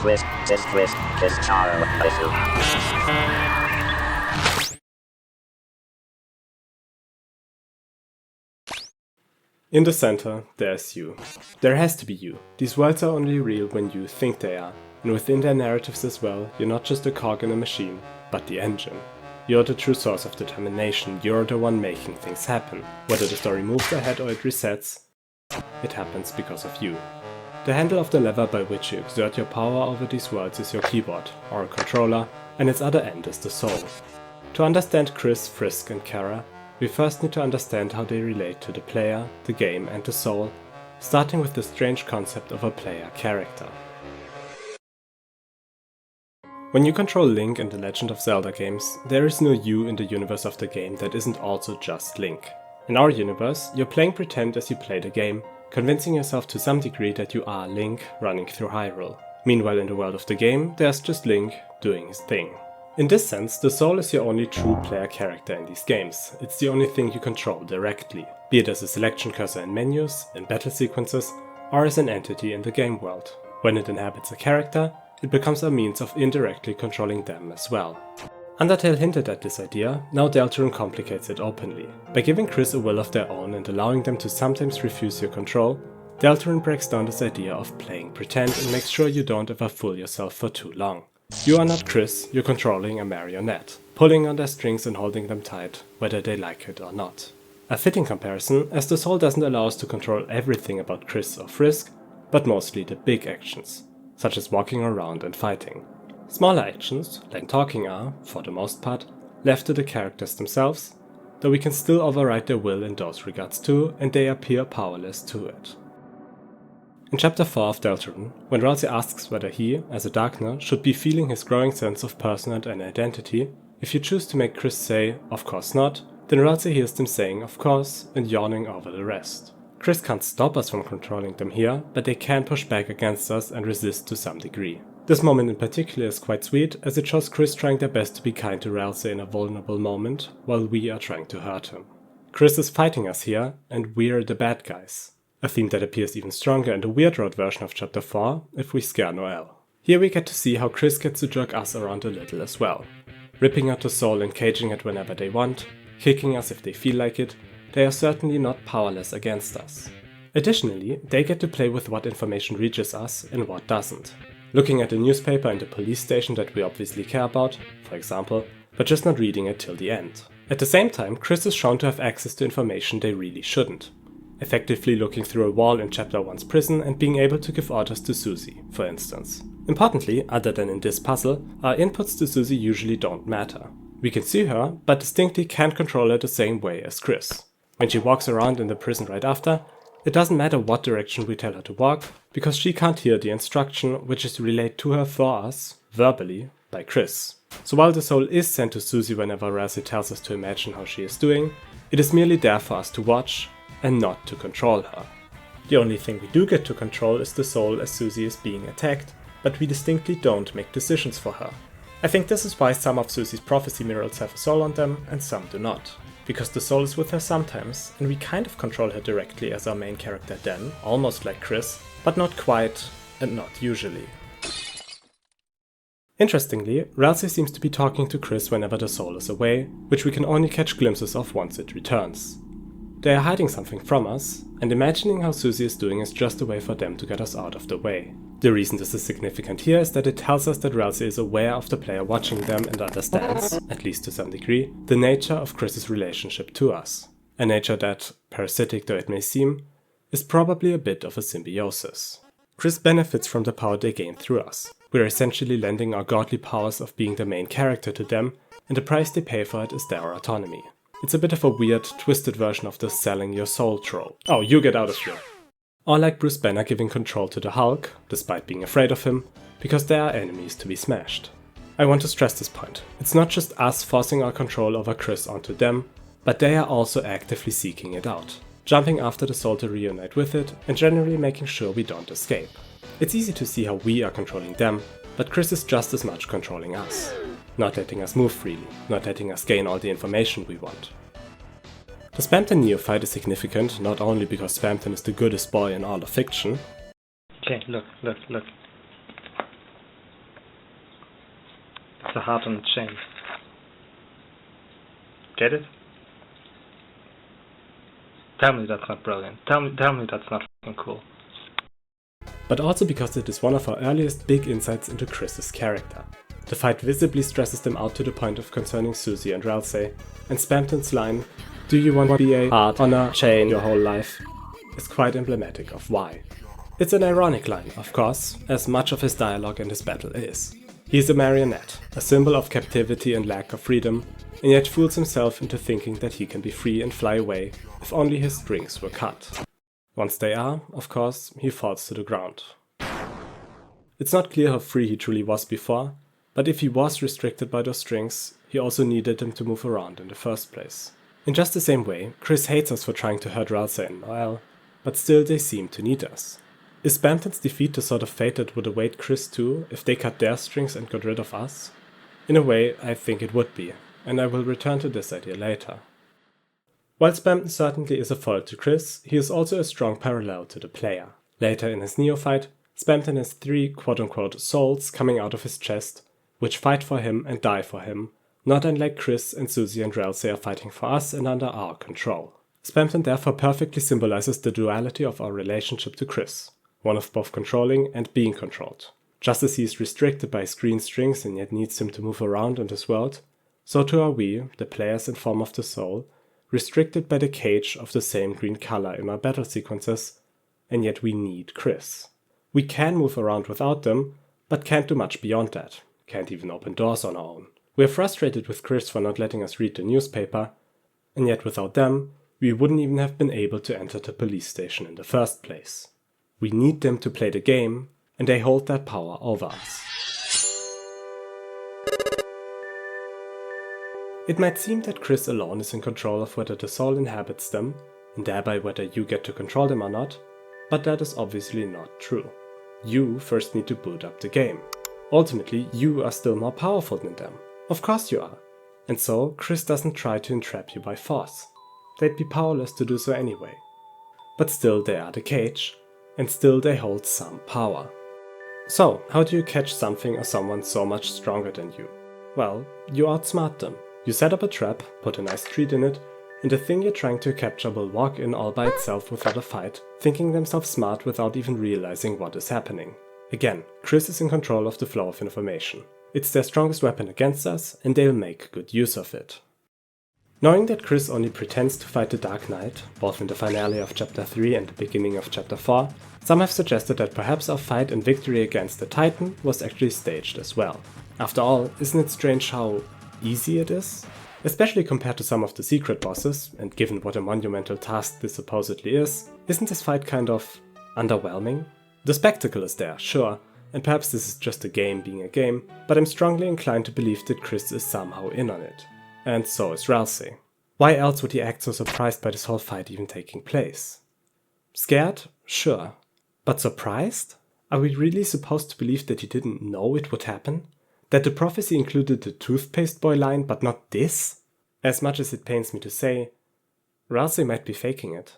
Frisk, this Frisk, kiss Chara, In the center, there's you. There has to be you. These worlds are only real when you think they are, and within their narratives as well, you're not just a cog in a machine, but the engine. You're the true source of determination, you're the one making things happen. Whether the story moves ahead or it resets, it happens because of you. The handle of the lever by which you exert your power over these worlds is your keyboard, or a controller, and its other end is the soul. To understand Kris, Frisk and Chara, we first need to understand how they relate to the player, the game and the soul, starting with the strange concept of a player character. When you control Link in the Legend of Zelda games, there is no you in the universe of the game that isn't also just Link. In our universe, you're playing pretend as you play the game, convincing yourself to some degree that you are Link running through Hyrule. Meanwhile in the world of the game, there's just Link doing his thing. In this sense, the soul is your only true player character in these games. It's the only thing you control directly, be it as a selection cursor in menus, in battle sequences, or as an entity in the game world. When it inhabits a character, it becomes a means of indirectly controlling them as well. Undertale hinted at this idea, now Deltarune complicates it openly. By giving Kris a will of their own and allowing them to sometimes refuse your control, Deltarune breaks down this idea of playing pretend and makes sure you don't ever fool yourself for too long. You are not Kris, you're controlling a marionette, pulling on their strings and holding them tight, whether they like it or not. A fitting comparison, as the soul doesn't allow us to control everything about Kris or Frisk, but mostly the big actions, such as walking around and fighting. Smaller actions, like talking are, for the most part, left to the characters themselves, though we can still override their will in those regards too, and they appear powerless to it. In Chapter 4 of Deltarune, when Ralsei asks whether he, as a Darkner, should be feeling his growing sense of personhood and identity, if you choose to make Kris say, "Of course not," then Ralsei hears them saying "of course" and yawning over the rest. Kris can't stop us from controlling them here, but they can push back against us and resist to some degree. This moment in particular is quite sweet, as it shows Kris trying their best to be kind to Ralsei in a vulnerable moment, while we are trying to hurt him. Kris is fighting us here, and we're the bad guys. A theme that appears even stronger in the Weird Road version of Chapter 4, if we scare Noelle. Here we get to see how Kris gets to jerk us around a little as well. Ripping out the soul and caging it whenever they want, kicking us if they feel like it, they are certainly not powerless against us. Additionally, they get to play with what information reaches us and what doesn't. Looking at the newspaper and the police station that we obviously care about, for example, but just not reading it till the end. At the same time, Kris is shown to have access to information they really shouldn't. Effectively looking through a wall in Chapter 1's prison and being able to give orders to Susie, for instance. Importantly, other than in this puzzle, our inputs to Susie usually don't matter. We can see her, but distinctly can't control her the same way as Kris. When she walks around in the prison right after, it doesn't matter what direction we tell her to walk, because she can't hear the instruction which is relayed to her for us, verbally, by Kris. So while the soul is sent to Susie whenever Ralsei tells us to imagine how she is doing, it is merely there for us to watch, and not to control her. The only thing we do get to control is the soul as Susie is being attacked, but we distinctly don't make decisions for her. I think this is why some of Susie's prophecy mirrors have a soul on them and some do not. Because the soul is with her sometimes, and we kind of control her directly as our main character then, almost like Kris, but not quite, and not usually. Interestingly, Ralsei seems to be talking to Kris whenever the soul is away, which we can only catch glimpses of once it returns. They are hiding something from us, and imagining how Susie is doing is just a way for them to get us out of the way. The reason this is significant here is that it tells us that Ralsei is aware of the player watching them and understands, at least to some degree, the nature of Kris's relationship to us. A nature that, parasitic though it may seem, is probably a bit of a symbiosis. Kris benefits from the power they gain through us. We are essentially lending our godly powers of being the main character to them, and the price they pay for it is their autonomy. It's a bit of a weird, twisted version of the selling your soul trope. Oh, you get out of here. Or like Bruce Banner giving control to the Hulk, despite being afraid of him, because they are enemies to be smashed. I want to stress this point. It's not just us forcing our control over Kris onto them, but they are also actively seeking it out, jumping after the soul to reunite with it, and generally making sure we don't escape. It's easy to see how we are controlling them, but Kris is just as much controlling us. Not letting us move freely, not letting us gain all the information we want. The Spamton neophyte is significant not only because Spamton is the goodest boy in all of fiction. Okay, look. It's a heart on a chain. Get it? Tell me that's not brilliant. Tell me that's not fucking cool. But also because it is one of our earliest big insights into Kris's character. The fight visibly stresses them out to the point of concerning Susie and Ralsei, and Spamton's line, "Do you want to be a heart on a chain your whole life?" is quite emblematic of why. It's an ironic line, of course, as much of his dialogue and his battle is. He is a marionette, a symbol of captivity and lack of freedom, and yet fools himself into thinking that he can be free and fly away if only his strings were cut. Once they are, of course, he falls to the ground. It's not clear how free he truly was before, but if he was restricted by those strings, he also needed them to move around in the first place. In just the same way, Kris hates us for trying to hurt Ralsei and Noelle, but still they seem to need us. Is Spamton's defeat the sort of fate that would await Kris too, if they cut their strings and got rid of us? In a way, I think it would be, and I will return to this idea later. While Spamton certainly is a foil to Kris, he is also a strong parallel to the player. Later in his Neophyte, Spamton has 3 quote-unquote souls coming out of his chest, which fight for him and die for him, not unlike Kris and Susie and Ralsei are fighting for us and under our control. Spamton therefore perfectly symbolizes the duality of our relationship to Kris, one of both controlling and being controlled. Just as he is restricted by his green strings and yet needs him to move around in this world, so too are we, the players in form of the soul, restricted by the cage of the same green color in our battle sequences, and yet we need Kris. We can move around without them, but can't do much beyond that, can't even open doors on our own. We are frustrated with Kris for not letting us read the newspaper, and yet without them, we wouldn't even have been able to enter the police station in the first place. We need them to play the game, and they hold that power over us. It might seem that Kris alone is in control of whether the soul inhabits them, and thereby whether you get to control them or not, but that is obviously not true. You first need to boot up the game. Ultimately, you are still more powerful than them. Of course you are. And so, Kris doesn't try to entrap you by force. They'd be powerless to do so anyway. But still they are the cage, and still they hold some power. So, how do you catch something or someone so much stronger than you? Well, you outsmart them. You set up a trap, put a nice treat in it, and the thing you're trying to capture will walk in all by itself without a fight, thinking themselves smart without even realizing what is happening. Again, Kris is in control of the flow of information. It's their strongest weapon against us, and they'll make good use of it. Knowing that Kris only pretends to fight the Dark Knight, both in the finale of Chapter 3 and the beginning of Chapter 4, some have suggested that perhaps our fight and victory against the Titan was actually staged as well. After all, isn't it strange how easy it is? Especially compared to some of the secret bosses, and given what a monumental task this supposedly is, isn't this fight kind of underwhelming? The spectacle is there, sure, and perhaps this is just a game being a game, but I'm strongly inclined to believe that Kris is somehow in on it. And so is Ralsei. Why else would he act so surprised by this whole fight even taking place? Scared? Sure. But surprised? Are we really supposed to believe that he didn't know it would happen? That the prophecy included the toothpaste boy line, but not this? As much as it pains me to say, Ralsei might be faking it.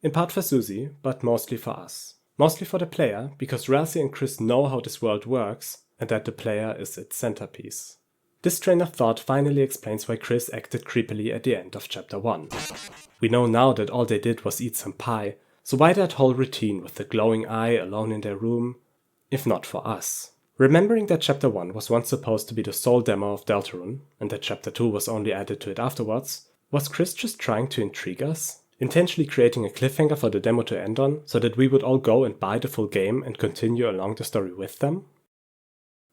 In part for Susie, but mostly for us. Mostly for the player, because Ralsei and Kris know how this world works, and that the player is its centerpiece. This train of thought finally explains why Kris acted creepily at the end of Chapter 1. We know now that all they did was eat some pie, so why that whole routine with the glowing eye alone in their room, if not for us? Remembering that Chapter 1 was once supposed to be the sole demo of Deltarune, and that Chapter 2 was only added to it afterwards, was Kris just trying to intrigue us? Intentionally creating a cliffhanger for the demo to end on, so that we would all go and buy the full game and continue along the story with them?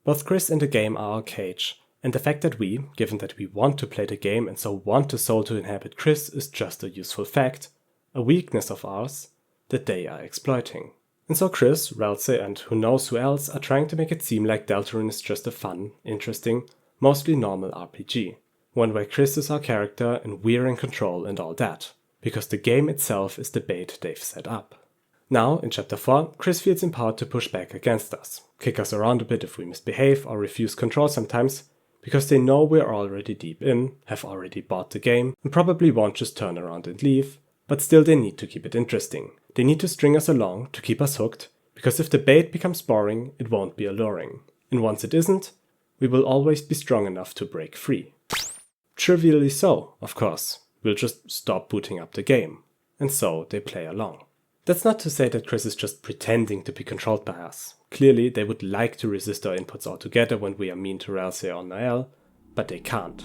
Both Kris and the game are our cage, and the fact that we, given that we want to play the game and so want the soul to inhabit Kris, is just a useful fact, a weakness of ours, that they are exploiting. And so Kris, Ralsei, and who knows who else are trying to make it seem like Deltarune is just a fun, interesting, mostly normal RPG. One where Kris is our character and we're in control and all that, because the game itself is the bait they've set up. Now, in Chapter 4, Kris feels empowered to push back against us, kick us around a bit if we misbehave or refuse control sometimes, because they know we're already deep in, have already bought the game, and probably won't just turn around and leave, but still they need to keep it interesting. They need to string us along to keep us hooked, because if the bait becomes boring, it won't be alluring. And once it isn't, we will always be strong enough to break free. Trivially so, of course. We'll just stop booting up the game. And so they play along. That's not to say that Kris is just pretending to be controlled by us. Clearly, they would like to resist our inputs altogether when we are mean to GLACEIR or Nael, but they can't.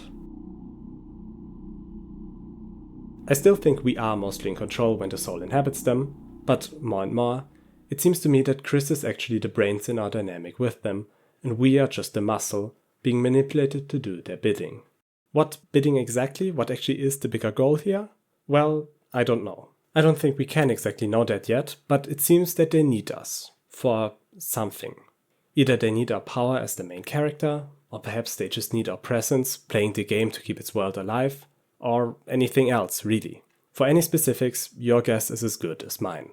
I still think we are mostly in control when the soul inhabits them, but more and more, it seems to me that Kris is actually the brains in our dynamic with them, and we are just the muscle, being manipulated to do their bidding. What bidding exactly? What actually is the bigger goal here? Well, I don't know. I don't think we can exactly know that yet, but it seems that they need us. For something. Either they need our power as the main character, or perhaps they just need our presence, playing the game to keep its world alive, or anything else really. For any specifics, your guess is as good as mine.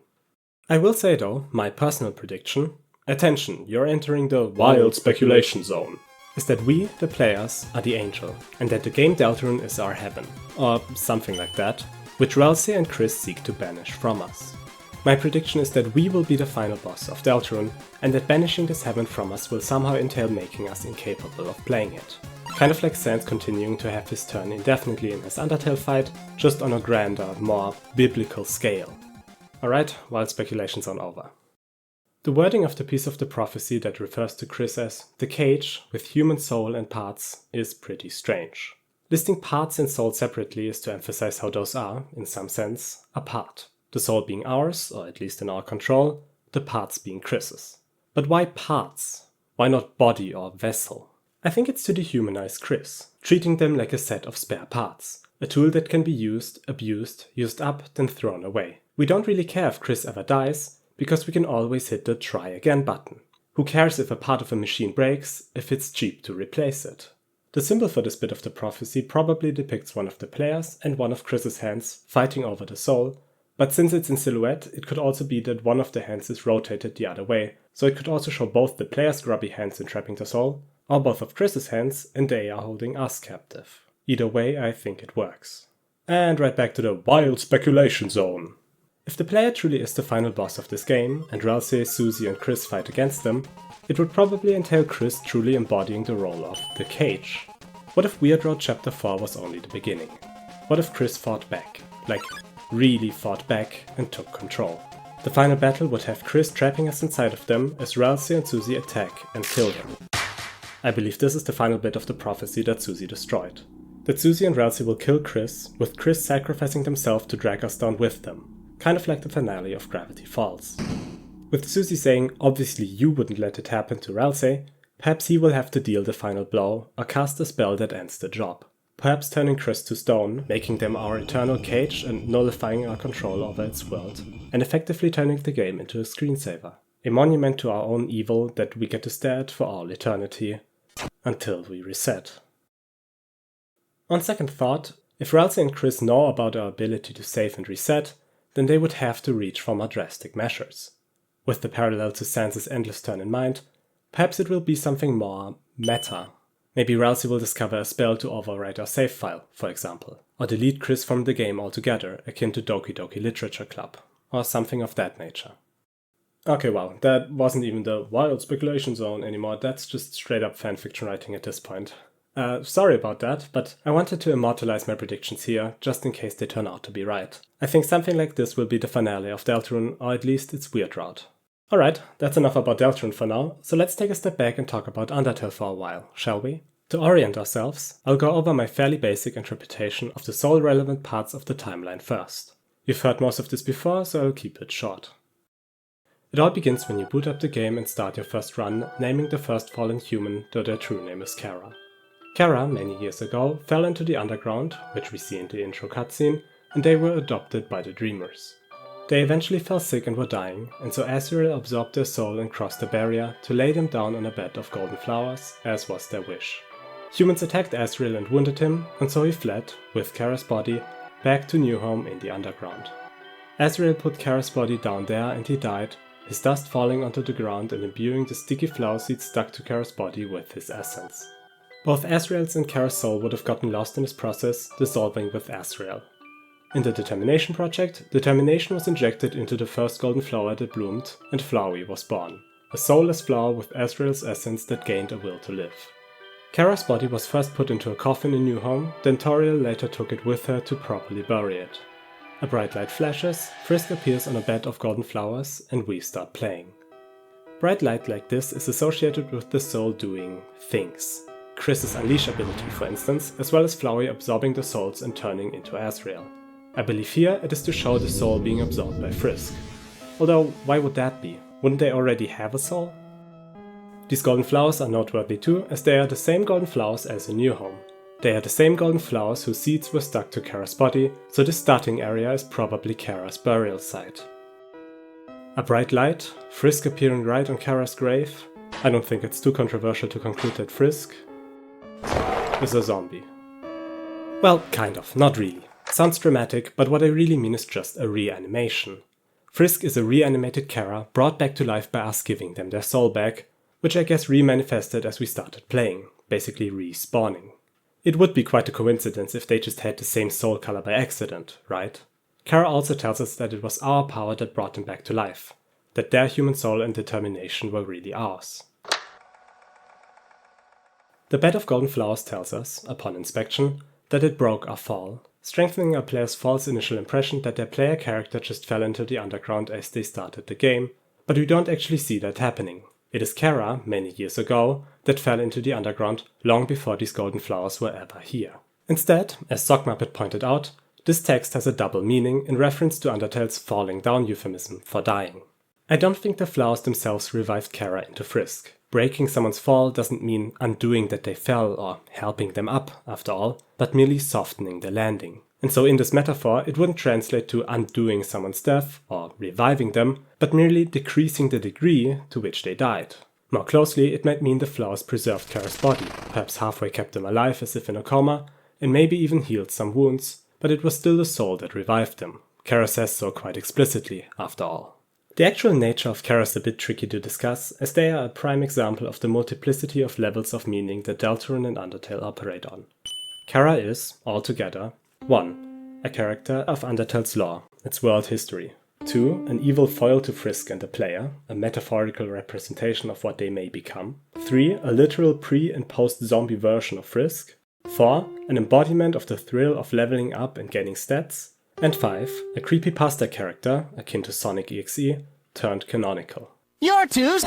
I will say though, my personal prediction, attention, you're entering the wild speculation zone, is that we, the players, are the angel, and that the game Deltarune is our heaven, or something like that, which GLACEIR and Kris seek to banish from us. My prediction is that we will be the final boss of Deltarune, and that banishing this heaven from us will somehow entail making us incapable of playing it. Kind of like Sans continuing to have his turn indefinitely in his Undertale fight, just on a grander, more biblical scale. Alright, wild speculations on over. The wording of the piece of the prophecy that refers to Kris as the cage with human soul and parts is pretty strange. Listing parts and soul separately is to emphasize how those are, in some sense, apart. The soul being ours, or at least in our control, the parts being Kris's. But why parts? Why not body or vessel? I think it's to dehumanize Kris, treating them like a set of spare parts. A tool that can be used, abused, used up, then thrown away. We don't really care if Kris ever dies, because we can always hit the try again button. Who cares if a part of a machine breaks, if it's cheap to replace it? The symbol for this bit of the prophecy probably depicts one of the players and one of Kris's hands fighting over the soul, but since it's in silhouette, it could also be that one of the hands is rotated the other way, so it could also show both the player's grubby hands entrapping the soul, or both of Kris's hands and they are holding us captive. Either way, I think it works. And right back to the wild speculation zone. If the player truly is the final boss of this game, and GLACEIR, Susie and Kris fight against them, it would probably entail Kris truly embodying the role of the cage. What if Weird Road Chapter 4 was only the beginning? What if Kris fought back? Like, really fought back and took control. The final battle would have Kris trapping us inside of them as GLACEIR and Susie attack and kill him. I believe this is the final bit of the prophecy that Susie destroyed. That Susie and GLACEIR will kill Kris, with Kris sacrificing themselves to drag us down with them. Kind of like the finale of Gravity Falls. With Susie saying, obviously you wouldn't let it happen to GLACEIR, perhaps he will have to deal the final blow or cast a spell that ends the job. Perhaps turning Kris to stone, making them our eternal cage and nullifying our control over its world, and effectively turning the game into a screensaver. A monument to our own evil that we get to stare at for all eternity, until we reset. On second thought, if GLACEIR and Kris know about our ability to save and reset, then they would have to reach for more drastic measures. With the parallel to Sans' endless turn in mind, perhaps it will be something more meta. Maybe GLACEIR will discover a spell to overwrite our save file, for example, or delete Kris from the game altogether, akin to Doki Doki Literature Club, or something of that nature. Okay, wow, that wasn't even the wild speculation zone anymore, that's just straight up fanfiction writing at this point. Sorry about that, but I wanted to immortalize my predictions here, just in case they turn out to be right. I think something like this will be the finale of Deltarune, or at least its weird route. Alright, that's enough about Deltarune for now, so let's take a step back and talk about Undertale for a while, shall we? To orient ourselves, I'll go over my fairly basic interpretation of the soul-relevant parts of the timeline first. You've heard most of this before, so I'll keep it short. It all begins when you boot up the game and start your first run, naming the first fallen human, though their true name is Chara. Chara, many years ago, fell into the underground, which we see in the intro cutscene, and they were adopted by the Dreamers. They eventually fell sick and were dying, and so Asriel absorbed their soul and crossed the barrier to lay them down on a bed of golden flowers, as was their wish. Humans attacked Asriel and wounded him, and so he fled, with Chara's body, back to New Home in the underground. Asriel put Chara's body down there and he died, his dust falling onto the ground and imbuing the sticky flower seeds stuck to Chara's body with his essence. Both Asriel's and Chara's soul would have gotten lost in this process, dissolving with Asriel. In the Determination project, Determination was injected into the first golden flower that bloomed, and Flowey was born, a soulless flower with Asriel's essence that gained a will to live. Chara's body was first put into a coffin in New Home, then Toriel later took it with her to properly bury it. A bright light flashes, Frisk appears on a bed of golden flowers, and we start playing. Bright light like this is associated with the soul doing things. Kris's Unleash ability, for instance, as well as Flowey absorbing the souls and turning into Asriel. I believe here it is to show the soul being absorbed by Frisk. Although, why would that be? Wouldn't they already have a soul? These golden flowers are noteworthy too, as they are the same golden flowers as in New Home. They are the same golden flowers whose seeds were stuck to Chara's body, so this starting area is probably Chara's burial site. A bright light, Frisk appearing right on Chara's grave. I don't think it's too controversial to conclude that Frisk is a zombie. Well, kind of, not really. Sounds dramatic, but what I really mean is just a reanimation. Frisk is a reanimated Chara brought back to life by us giving them their soul back, which I guess remanifested as we started playing, basically respawning. It would be quite a coincidence if they just had the same soul color by accident, right? Chara also tells us that it was our power that brought them back to life, that their human soul and determination were really ours. The bed of golden flowers tells us, upon inspection, that it broke our fall, strengthening our player's false initial impression that their player character just fell into the underground as they started the game, but we don't actually see that happening. It is Chara, many years ago, that fell into the underground long before these golden flowers were ever here. Instead, as Sock Muppet pointed out, this text has a double meaning in reference to Undertale's falling down euphemism for dying. I don't think the flowers themselves revived Chara into Frisk. Breaking someone's fall doesn't mean undoing that they fell or helping them up, after all, but merely softening the landing. And so in this metaphor, it wouldn't translate to undoing someone's death or reviving them, but merely decreasing the degree to which they died. More closely, it might mean the flowers preserved Chara's body, perhaps halfway kept them alive as if in a coma, and maybe even healed some wounds, but it was still the soul that revived them. Chara says so quite explicitly, after all. The actual nature of Chara is a bit tricky to discuss, as they are a prime example of the multiplicity of levels of meaning that Deltarune and Undertale operate on. Chara is, altogether, 1. A character of Undertale's lore, its world history. 2. An evil foil to Frisk and the player, a metaphorical representation of what they may become. 3. A literal pre- and post-zombie version of Frisk. 4. An embodiment of the thrill of leveling up and gaining stats. And 5. A creepypasta character, akin to Sonic EXE, turned canonical. You're too.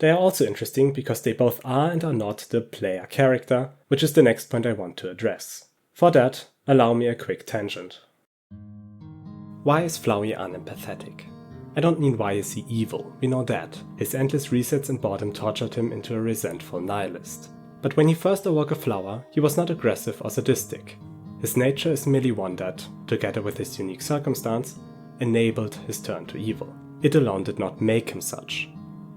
They are also interesting because they both are and are not the player character, which is the next point I want to address. For that, allow me a quick tangent. Why is Flowey unempathetic? I don't mean why is he evil, we know that. His endless resets and boredom tortured him into a resentful nihilist. But when he first awoke a flower, he was not aggressive or sadistic. His nature is merely one that, together with his unique circumstance, enabled his turn to evil. It alone did not make him such.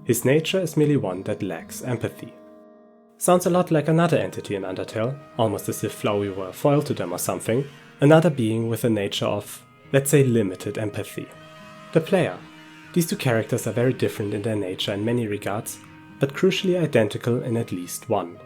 His nature is merely one that lacks empathy. Sounds a lot like another entity in Undertale, almost as if Flowey were a foil to them or something, another being with a nature of, let's say, limited empathy. The player. These two characters are very different in their nature in many regards, but crucially identical in at least one.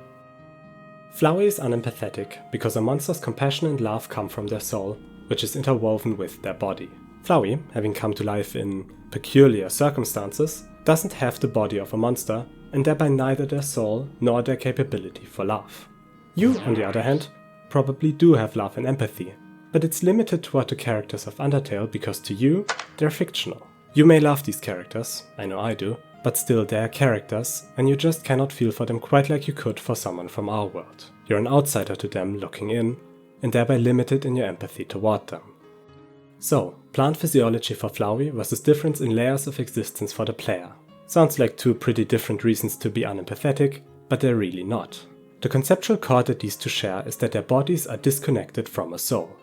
Flowey is unempathetic because a monster's compassion and love come from their soul, which is interwoven with their body. Flowey, having come to life in peculiar circumstances, doesn't have the body of a monster, and thereby neither their soul nor their capability for love. You, on the other hand, probably do have love and empathy, but it's limited toward the characters of Undertale because to you, they're fictional. You may love these characters, I know I do, but still they're characters, and you just cannot feel for them quite like you could for someone from our world. You're an outsider to them looking in, and thereby limited in your empathy toward them. So, plant physiology for Flowey versus difference in layers of existence for the player. Sounds like two pretty different reasons to be unempathetic, but they're really not. The conceptual core that these two share is that their bodies are disconnected from a soul.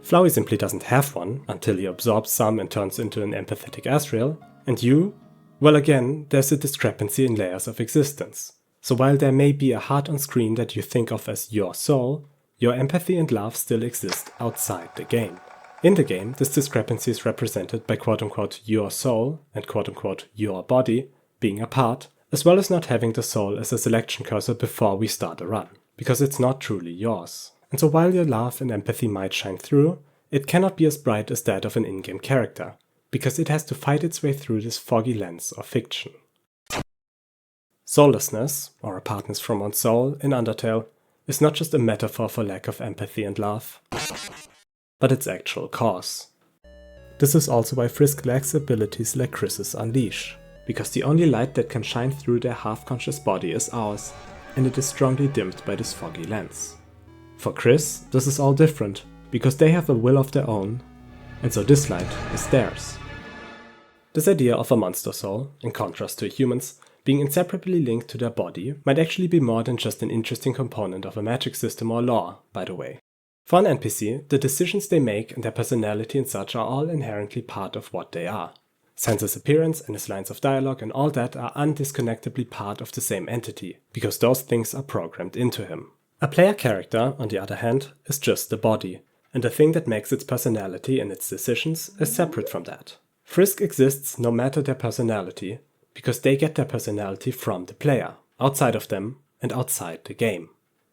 Flowey simply doesn't have one until he absorbs some and turns into an empathetic Asriel, and you? Well, again, there's a discrepancy in layers of existence. So while there may be a heart on screen that you think of as your soul, your empathy and love still exist outside the game. In the game, this discrepancy is represented by quote-unquote your soul and quote-unquote your body being apart, as well as not having the soul as a selection cursor before we start a run, because it's not truly yours. And so while your love and empathy might shine through, it cannot be as bright as that of an in-game character, because it has to fight its way through this foggy lens of fiction. Soullessness, or apartness from one's soul, in Undertale, is not just a metaphor for lack of empathy and love, but its actual cause. This is also why Frisk lacks abilities like Kris's Unleash, because the only light that can shine through their half-conscious body is ours, and it is strongly dimmed by this foggy lens. For Kris, this is all different, because they have a will of their own, and so this light is theirs. This idea of a monster soul, in contrast to humans, being inseparably linked to their body might actually be more than just an interesting component of a magic system or lore, by the way. For an NPC, the decisions they make and their personality and such are all inherently part of what they are. Sansa's appearance and his lines of dialogue and all that are undisconnectably part of the same entity, because those things are programmed into him. A player character, on the other hand, is just the body, and the thing that makes its personality and its decisions is separate from that. Frisk exists no matter their personality, because they get their personality from the player, outside of them, and outside the game.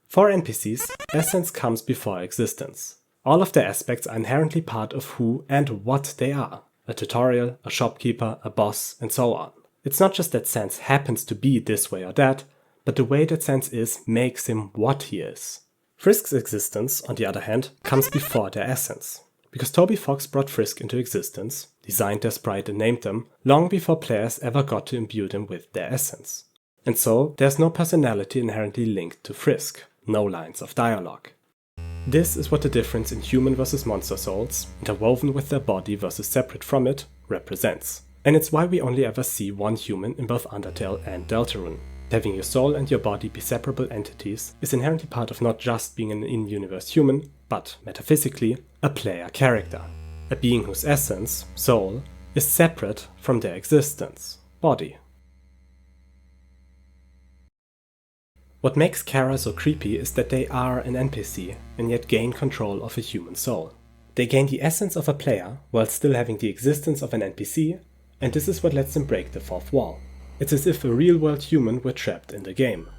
For NPCs, essence comes before existence. All of their aspects are inherently part of who and what they are. A tutorial, a shopkeeper, a boss, and so on. It's not just that Sans happens to be this way or that, but the way that Sans is makes him what he is. Frisk's existence, on the other hand, comes before their essence. Because Toby Fox brought Frisk into existence, designed their sprite and named them, long before players ever got to imbue them with their essence. And so, there's no personality inherently linked to Frisk, no lines of dialogue. This is what the difference in human versus monster souls, interwoven with their body versus separate from it, represents. And it's why we only ever see one human in both Undertale and Deltarune. Having your soul and your body be separable entities is inherently part of not just being an in-universe human, but, metaphysically, a player character. A being whose essence, soul, is separate from their existence, body. What makes Chara so creepy is that they are an NPC and yet gain control of a human soul. They gain the essence of a player while still having the existence of an NPC, and this is what lets them break the fourth wall. It's as if a real-world human were trapped in the game.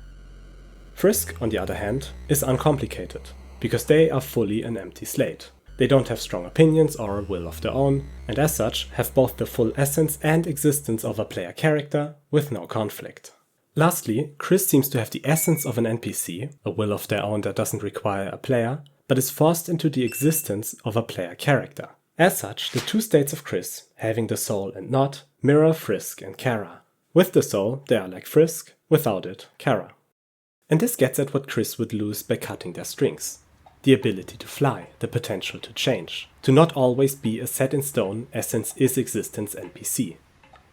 Frisk, on the other hand, is uncomplicated, because they are fully an empty slate. They don't have strong opinions or a will of their own, and as such have both the full essence and existence of a player character with no conflict. Lastly, Kris seems to have the essence of an NPC, a will of their own that doesn't require a player, but is forced into the existence of a player character. As such, the two states of Kris, having the soul and not, mirror Frisk and Chara. With the soul, they are like Frisk, without it, Chara. And this gets at what Kris would lose by cutting their strings. The ability to fly, the potential to change, to not always be a set-in-stone essence is existence NPC.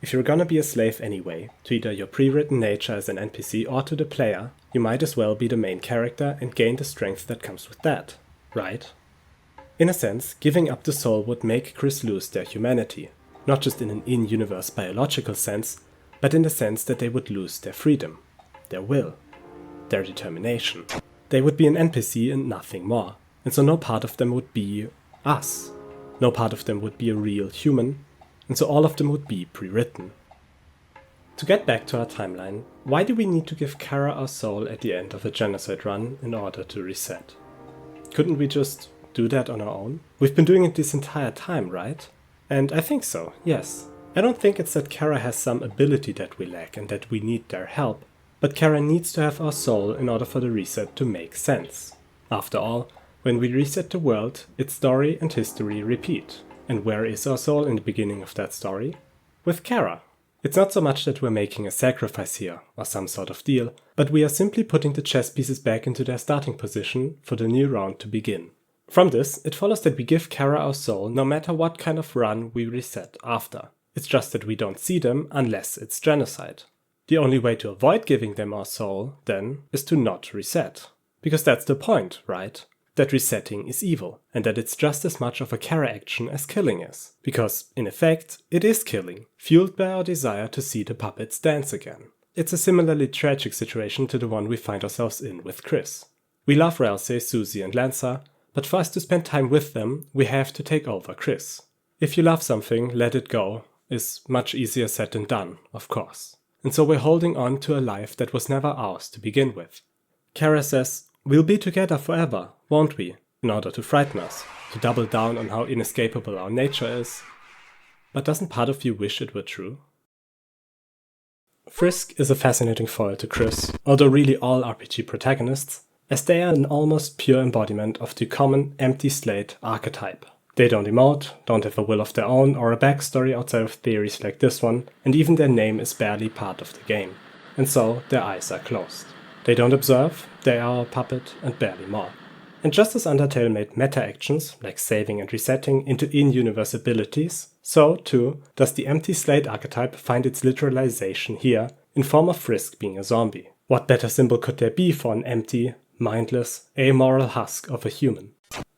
If you're gonna be a slave anyway, to either your pre-written nature as an NPC or to the player, you might as well be the main character and gain the strength that comes with that, right? In a sense, giving up the soul would make Kris lose their humanity, not just in an in-universe biological sense, but in the sense that they would lose their freedom, their will, their determination. They would be an NPC and nothing more, and so no part of them would be us. No part of them would be a real human, and so all of them would be pre-written. To get back to our timeline, why do we need to give Chara our soul at the end of a genocide run in order to reset? Couldn't we just do that on our own? We've been doing it this entire time, right? And I think so, yes. I don't think it's that Chara has some ability that we lack and that we need their help, but Chara needs to have our soul in order for the reset to make sense. After all, when we reset the world, its story and history repeat. And where is our soul in the beginning of that story? With Chara. It's not so much that we're making a sacrifice here, or some sort of deal, but we are simply putting the chess pieces back into their starting position for the new round to begin. From this, it follows that we give Chara our soul no matter what kind of run we reset after. It's just that we don't see them unless it's genocide. The only way to avoid giving them our soul, then, is to not reset. Because that's the point, right? That resetting is evil, and that it's just as much of a Chara action as killing is. Because, in effect, it is killing, fueled by our desire to see the puppets dance again. It's a similarly tragic situation to the one we find ourselves in with Kris. We love Ralsei, Susie and Lancer, but for us to spend time with them, we have to take over Kris. If you love something, let it go, is much easier said than done, of course. And so we're holding on to a life that was never ours to begin with. Chara says, "We'll be together forever, won't we?" in order to frighten us, to double down on how inescapable our nature is. But doesn't part of you wish it were true? Frisk is a fascinating foil to Kris, although really all RPG protagonists, as they are an almost pure embodiment of the common empty slate archetype. They don't emote, don't have a will of their own or a backstory outside of theories like this one, and even their name is barely part of the game. And so their eyes are closed. They don't observe, they are a puppet and barely more. And just as Undertale made meta-actions, like saving and resetting, into in-universe abilities, so, too, does the empty slate archetype find its literalization here, in form of Frisk being a zombie. What better symbol could there be for an empty, mindless, amoral husk of a human?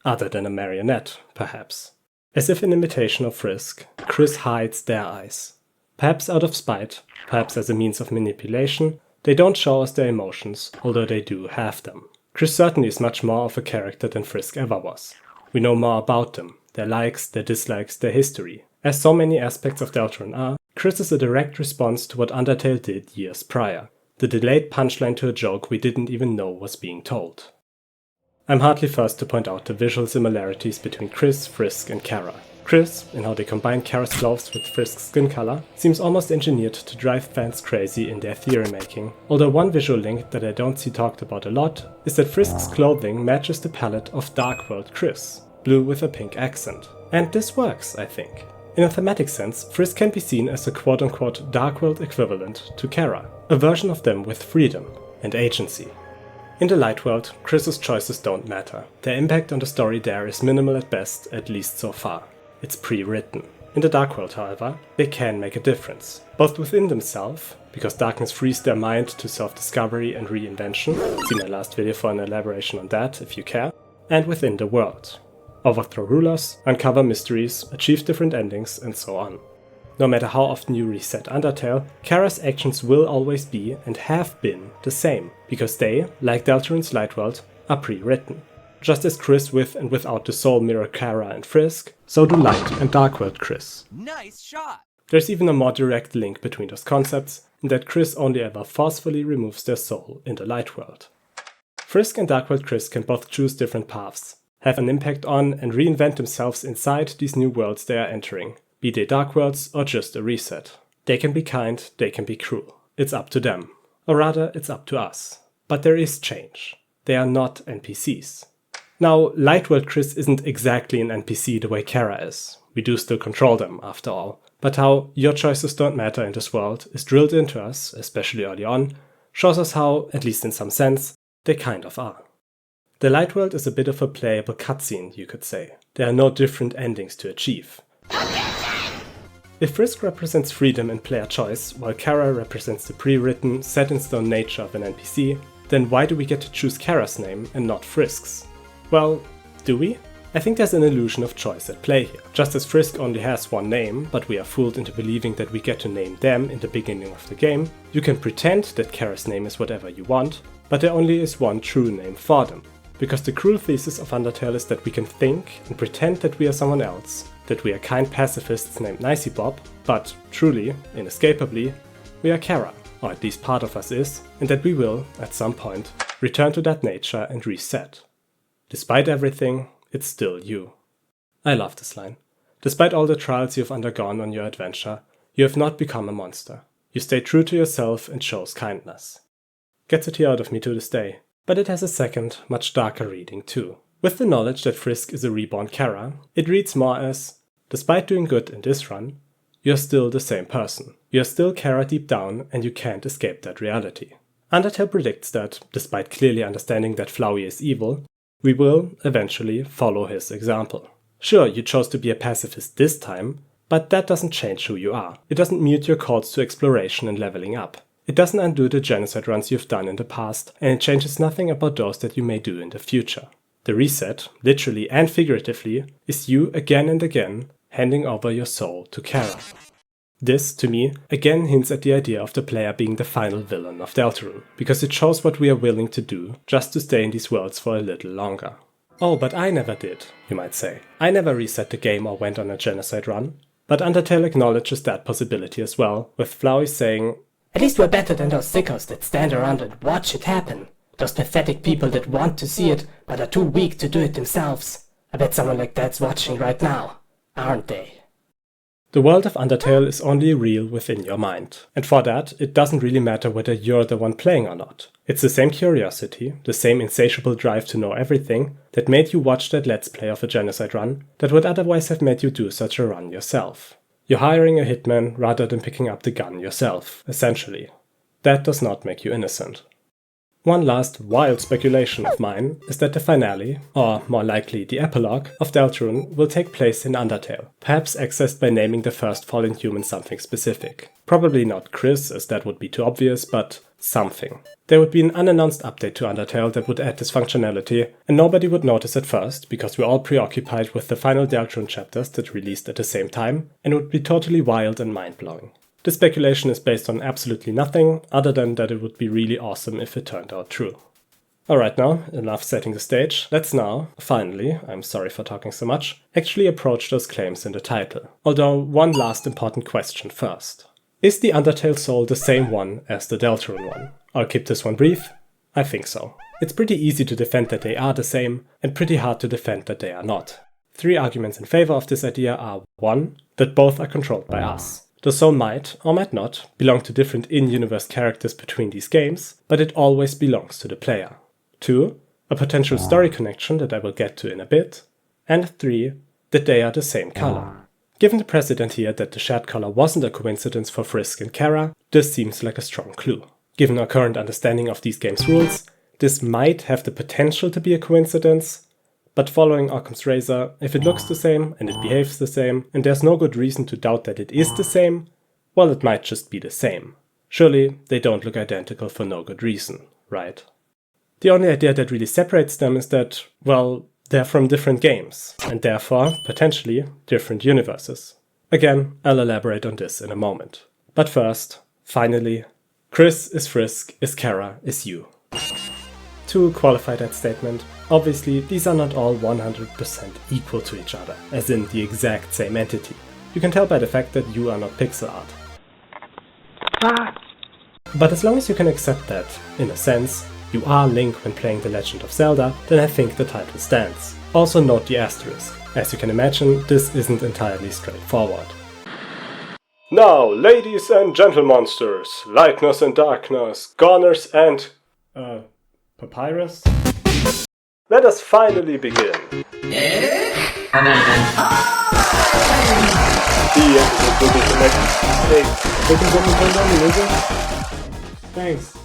Other than a marionette, perhaps. As if in imitation of Frisk, Kris hides their eyes. Perhaps out of spite, perhaps as a means of manipulation, they don't show us their emotions, although they do have them. Kris certainly is much more of a character than Frisk ever was. We know more about them, their likes, their dislikes, their history. As so many aspects of Deltarune are, Kris is a direct response to what Undertale did years prior. The delayed punchline to a joke we didn't even know was being told. I'm hardly first to point out the visual similarities between Kris, Frisk and Chara. Kris, in how they combine Chara's clothes with Frisk's skin color, seems almost engineered to drive fans crazy in their theory making, although one visual link that I don't see talked about a lot is that Frisk's clothing matches the palette of Dark World Kris, blue with a pink accent. And this works, I think. In a thematic sense, Frisk can be seen as a quote-unquote Dark World equivalent to Chara, a version of them with freedom and agency. In the Light World, Kris's choices don't matter. Their impact on the story there is minimal at best, at least so far. It's pre-written. In the Dark World, however, they can make a difference, both within themselves, because darkness frees their mind to self-discovery and reinvention, see my last video for an elaboration on that if you care, and within the world. Overthrow rulers, uncover mysteries, achieve different endings, and so on. No matter how often you reset Undertale, Chara's actions will always be, and have been, the same, because they, like Deltarune's Light World, are pre-written. Just as Kris with and without the soul mirror Chara and Frisk, so do Light and Dark World Kris. Nice shot! There's even a more direct link between those concepts, in that Kris only ever forcefully removes their soul in the Light World. Frisk and Dark World Kris can both choose different paths, have an impact on and reinvent themselves inside these new worlds they are entering, be they Dark Worlds or just a reset. They can be kind, they can be cruel. It's up to them. Or rather, it's up to us. But there is change. They are not NPCs. Now, Light World Kris isn't exactly an NPC the way Chara is. We do still control them, after all. But how your choices don't matter in this world is drilled into us, especially early on, shows us how, at least in some sense, they kind of are. The Light World is a bit of a playable cutscene, you could say. There are no different endings to achieve. If Frisk represents freedom and player choice, while Chara represents the pre-written, set-in-stone nature of an NPC, then why do we get to choose Chara's name and not Frisk's? Well, do we? I think there's an illusion of choice at play here. Just as Frisk only has one name, but we are fooled into believing that we get to name them in the beginning of the game, you can pretend that Chara's name is whatever you want, but there only is one true name for them. Because the cruel thesis of Undertale is that we can think and pretend that we are someone else, that we are kind pacifists named Nicey Bob, but truly, inescapably, we are Chara, or at least part of us is, and that we will, at some point, return to that nature and reset. Despite everything, it's still you. I love this line. Despite all the trials you have undergone on your adventure, you have not become a monster. You stay true to yourself and chose kindness. Gets a tear out of me to this day, but it has a second, much darker reading too. With the knowledge that Frisk is a reborn Chara, it reads more as, despite doing good in this run, you're still the same person. You're still Chara deep down and you can't escape that reality. Undertale predicts that, despite clearly understanding that Flowey is evil, we will, eventually, follow his example. Sure, you chose to be a pacifist this time, but that doesn't change who you are. It doesn't mute your calls to exploration and leveling up. It doesn't undo the genocide runs you've done in the past, and it changes nothing about those that you may do in the future. The reset, literally and figuratively, is you again and again handing over your soul to Chara. This, to me, again hints at the idea of the player being the final villain of Deltarune, because it shows what we are willing to do just to stay in these worlds for a little longer. Oh, but I never did, you might say. I never reset the game or went on a genocide run. But Undertale acknowledges that possibility as well, with Flowey saying, "At least we're better than those sickos that stand around and watch it happen. Those pathetic people that want to see it, but are too weak to do it themselves. I bet someone like that's watching right now, aren't they?" The world of Undertale is only real within your mind, and for that, it doesn't really matter whether you're the one playing or not. It's the same curiosity, the same insatiable drive to know everything, that made you watch that Let's Play of a genocide run, that would otherwise have made you do such a run yourself. You're hiring a hitman rather than picking up the gun yourself, essentially. That does not make you innocent. One last wild speculation of mine is that the finale, or more likely the epilogue, of Deltarune will take place in Undertale, perhaps accessed by naming the first fallen human something specific. Probably not Kris, as that would be too obvious, but something. There would be an unannounced update to Undertale that would add this functionality, and nobody would notice at first, because we're all preoccupied with the final Deltarune chapters that released at the same time, and it would be totally wild and mind-blowing. This speculation is based on absolutely nothing, other than that it would be really awesome if it turned out true. Alright now, enough setting the stage, let's now, finally, I'm sorry for talking so much, actually approach those claims in the title. Although, one last important question first. Is the Undertale soul the same one as the Deltarune one? I'll keep this one brief. I think so. It's pretty easy to defend that they are the same, and pretty hard to defend that they are not. 3 arguments in favor of this idea are 1. That both are controlled by us. The soul might, or might not, belong to different in-universe characters between these games, but it always belongs to the player. 2. A potential story connection that I will get to in a bit. And 3. That they are the same color. Given the precedent here that the shared color wasn't a coincidence for Frisk and Chara, this seems like a strong clue. Given our current understanding of these games' rules, this might have the potential to be a coincidence, but following Occam's razor, if it looks the same and it behaves the same, and there's no good reason to doubt that it is the same, well, it might just be the same. Surely, they don't look identical for no good reason, right? The only idea that really separates them is that, well, they're from different games, and therefore, potentially, different universes. Again, I'll elaborate on this in a moment. But first, finally, Kris is Frisk, is Chara, is you. To qualify that statement, obviously these are not all 100% equal to each other, as in the exact same entity. You can tell by the fact that you are not pixel art. But as long as you can accept that, in a sense, you are Link when playing The Legend of Zelda, then I think the title stands. Also note the asterisk. As you can imagine, this isn't entirely straightforward. Now, ladies and gentlemonsters, lightness and darkness, goners and... papyrus? Let us finally begin. Thanks.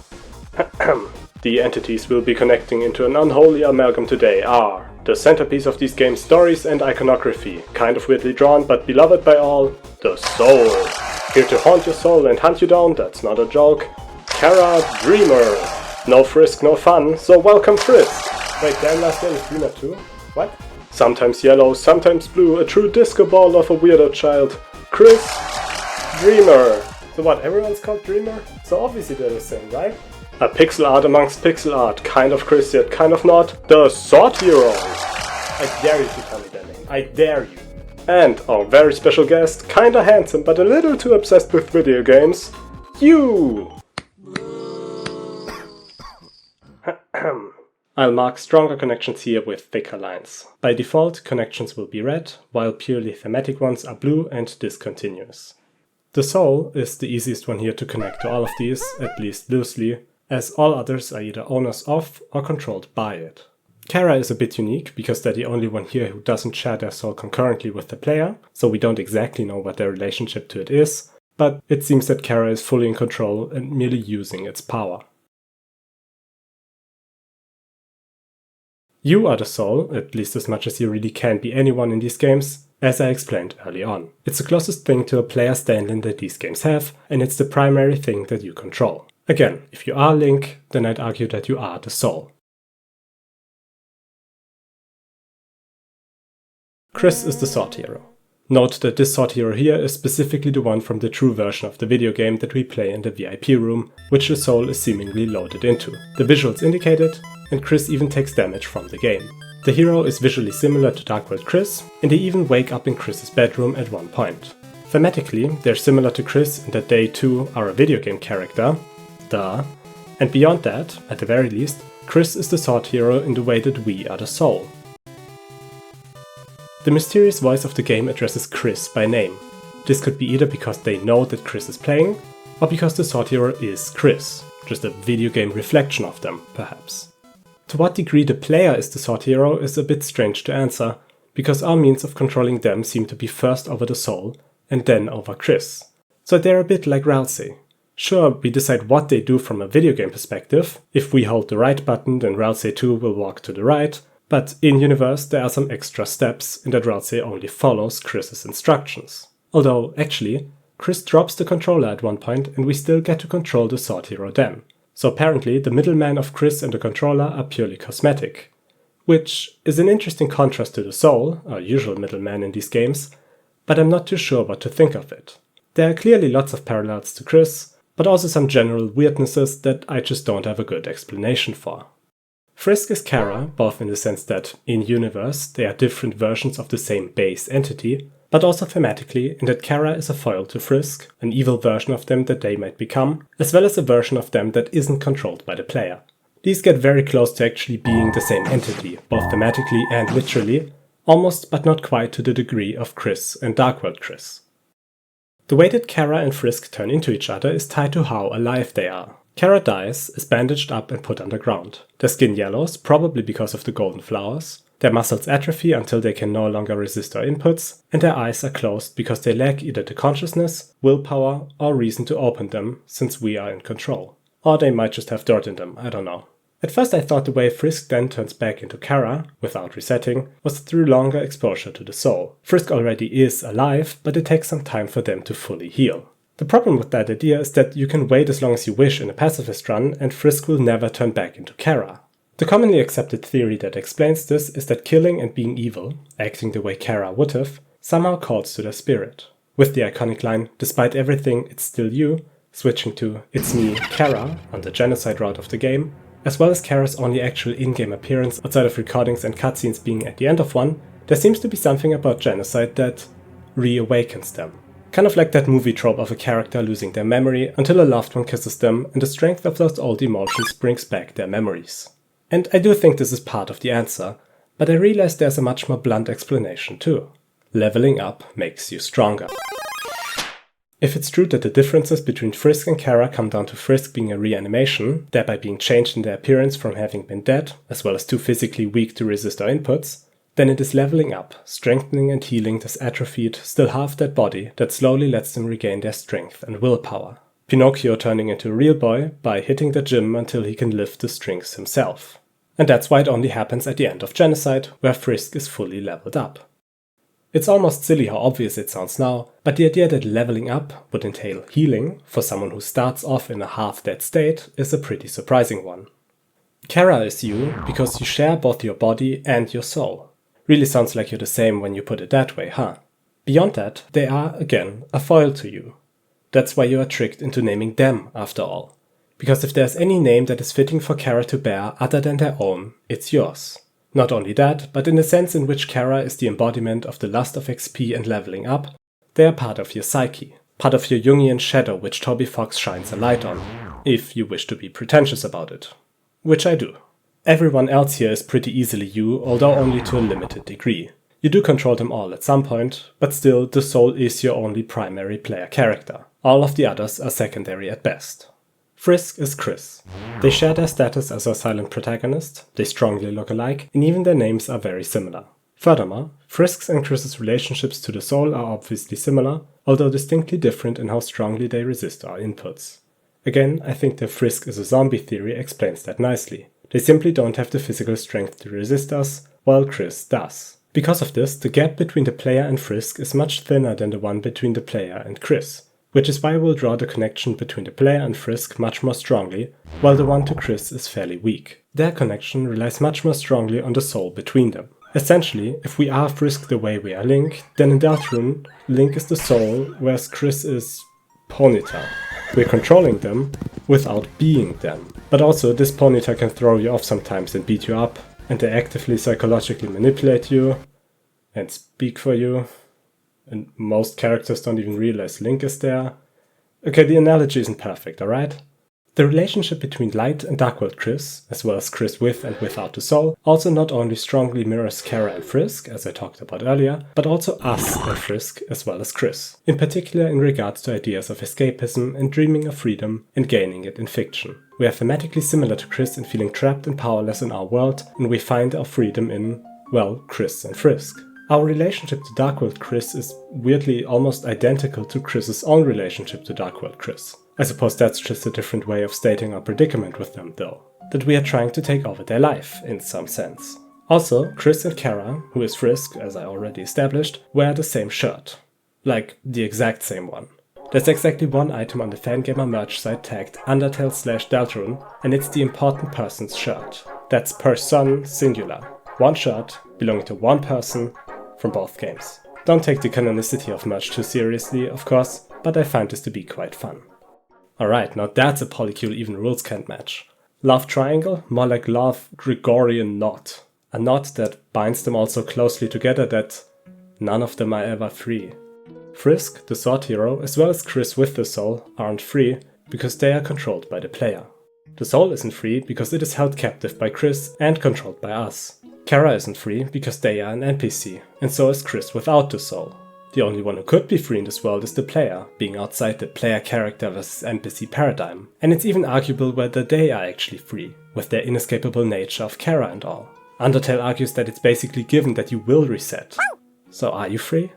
The entities we'll be connecting into an unholy amalgam today are the centerpiece of these games' stories and iconography, kind of weirdly drawn but beloved by all, the soul. Here to haunt your soul and hunt you down, that's not a joke. Chara Dreamer. No Frisk, no fun, so welcome Frisk! Wait, damn last name is Dreamer too? What? Sometimes yellow, sometimes blue, a true disco ball of a weirdo child. Kris Dreamer. So what, everyone's called Dreamer? So obviously they're the same, right? A pixel art amongst pixel art, kind of Kris yet kind of not. The Sword Hero! I dare you to tell me that name, I dare you. And our very special guest, kinda handsome but a little too obsessed with video games, you! I'll mark stronger connections here with thicker lines. By default, connections will be red, while purely thematic ones are blue and discontinuous. The soul is the easiest one here to connect to all of these, at least loosely, as all others are either owners of or controlled by it. Chara is a bit unique, because they're the only one here who doesn't share their soul concurrently with the player, so we don't exactly know what their relationship to it is, but it seems that Chara is fully in control and merely using its power. You are the soul, at least as much as you really can be anyone in these games, as I explained early on. It's the closest thing to a player stand-in that these games have, and it's the primary thing that you control. Again, if you are Link, then I'd argue that you are the soul. Kris is the Sword Hero. Note that this Sword Hero here is specifically the one from the true version of the video game that we play in the VIP room, which the soul is seemingly loaded into. The visuals indicate it, and Kris even takes damage from the game. The hero is visually similar to Dark World Kris, and they even wake up in Kris's bedroom at one point. Thematically, they're similar to Kris in that they too are a video game character, duh, and beyond that, at the very least, Kris is the Sword Hero in the way that we are the soul. The mysterious voice of the game addresses Kris by name. This could be either because they know that Kris is playing, or because the sword hero is Kris, just a video game reflection of them, perhaps. To what degree the player is the sword hero is a bit strange to answer, because our means of controlling them seem to be first over the soul, and then over Kris. So they're a bit like REVOLVING. Sure, we decide what they do from a video game perspective. If we hold the right button, then REVOLVING 2 will walk to the right, but in-universe there are some extra steps in that REVOLVING only follows Kris's instructions. Although, actually, Kris drops the controller at one point and we still get to control the sword hero then. So apparently the middleman of Kris and the controller are purely cosmetic. Which is an interesting contrast to the soul, our usual middleman in these games, but I'm not too sure what to think of it. There are clearly lots of parallels to Kris, but also some general weirdnesses that I just don't have a good explanation for. Frisk is Chara, both in the sense that, in-universe, they are different versions of the same base entity, but also thematically in that Chara is a foil to Frisk, an evil version of them that they might become, as well as a version of them that isn't controlled by the player. These get very close to actually being the same entity, both thematically and literally, almost but not quite to the degree of Kris and Darkworld Kris. The way that Chara and Frisk turn into each other is tied to how alive they are. Chara dies, is bandaged up and put underground. Their skin yellows, probably because of the golden flowers. Their muscles atrophy until they can no longer resist our inputs, and their eyes are closed because they lack either the consciousness, willpower, or reason to open them, since we are in control. Or they might just have dirt in them, I don't know. At first I thought the way Frisk then turns back into Chara, without resetting, was through longer exposure to the soul. Frisk already is alive, but it takes some time for them to fully heal. The problem with that idea is that you can wait as long as you wish in a pacifist run, and Frisk will never turn back into Chara. The commonly accepted theory that explains this is that killing and being evil, acting the way Chara would have, somehow calls to their spirit. With the iconic line, "Despite everything, it's still you," switching to "It's me, Chara" on the genocide route of the game, as well as Chara's only actual in-game appearance outside of recordings and cutscenes being at the end of one, there seems to be something about genocide that reawakens them. Kind of like that movie trope of a character losing their memory until a loved one kisses them and the strength of those old emotions brings back their memories. And I do think this is part of the answer, but I realize there's a much more blunt explanation too. Leveling up makes you stronger. If it's true that the differences between Frisk and Chara come down to Frisk being a reanimation, thereby being changed in their appearance from having been dead, as well as too physically weak to resist our inputs, then it is leveling up, strengthening and healing this atrophied, still half-dead body that slowly lets them regain their strength and willpower. Pinocchio turning into a real boy by hitting the gym until he can lift the strings himself. And that's why it only happens at the end of Genocide, where Frisk is fully leveled up. It's almost silly how obvious it sounds now, but the idea that leveling up would entail healing for someone who starts off in a half-dead state is a pretty surprising one. Chara is you because you share both your body and your soul. Really sounds like you're the same when you put it that way, huh? Beyond that, they are, again, a foil to you. That's why you are tricked into naming them, after all. Because if there's any name that is fitting for Chara to bear other than their own, it's yours. Not only that, but in the sense in which Chara is the embodiment of the lust of XP and leveling up, they are part of your psyche. Part of your Jungian shadow which Toby Fox shines a light on, if you wish to be pretentious about it. Which I do. Everyone else here is pretty easily you, although only to a limited degree. You do control them all at some point, but still the soul is your only primary player character. All of the others are secondary at best. Frisk is Kris. They share their status as our silent protagonist, they strongly look alike, and even their names are very similar. Furthermore, Frisk's and Kris's relationships to the soul are obviously similar, although distinctly different in how strongly they resist our inputs. Again, I think the Frisk is a zombie theory explains that nicely. They simply don't have the physical strength to resist us, while Kris does. Because of this, the gap between the player and Frisk is much thinner than the one between the player and Kris, which is why we'll draw the connection between the player and Frisk much more strongly, while the one to Kris is fairly weak. Their connection relies much more strongly on the soul between them. Essentially, if we are Frisk the way we are Link, then in Deltarune, Link is the soul, whereas Kris is Ponyta. We're controlling them without being them. But also, this Ponyta can throw you off sometimes and beat you up, and they actively psychologically manipulate you and speak for you. And most characters don't even realize Link is there. Okay, the analogy isn't perfect, alright? The relationship between Light and Dark World Kris, as well as Kris with and without the soul, also not only strongly mirrors Chara and Frisk, as I talked about earlier, but also us and Frisk, as well as Kris, in particular in regards to ideas of escapism and dreaming of freedom and gaining it in fiction. We are thematically similar to Kris in feeling trapped and powerless in our world, and we find our freedom in, well, Kris and Frisk. Our relationship to Dark World Kris is weirdly almost identical to Kris's own relationship to Dark World Kris. I suppose that's just a different way of stating our predicament with them though. That we are trying to take over their life, in some sense. Also, Kris and Chara, who is Frisk, as I already established, wear the same shirt. Like, the exact same one. There's exactly one item on the Fangamer merch site tagged Undertale/Deltarune, and it's the important person's shirt. That's person singular. One shirt, belonging to one person, from both games. Don't take the canonicity of merch too seriously, of course, but I find this to be quite fun. Alright, now that's a polycule even rules can't match. Love triangle? More like love Gregorian knot. A knot that binds them all so closely together that none of them are ever free. Frisk, the sword hero, as well as Kris with the soul, aren't free because they are controlled by the player. The soul isn't free because it is held captive by Kris and controlled by us. Chara isn't free because they are an NPC, and so is Kris without the soul. The only one who could be free in this world is the player, being outside the player character versus NPC paradigm. And it's even arguable whether they are actually free, with their inescapable nature of Chara and all. Undertale argues that it's basically given that you will reset. So are you free?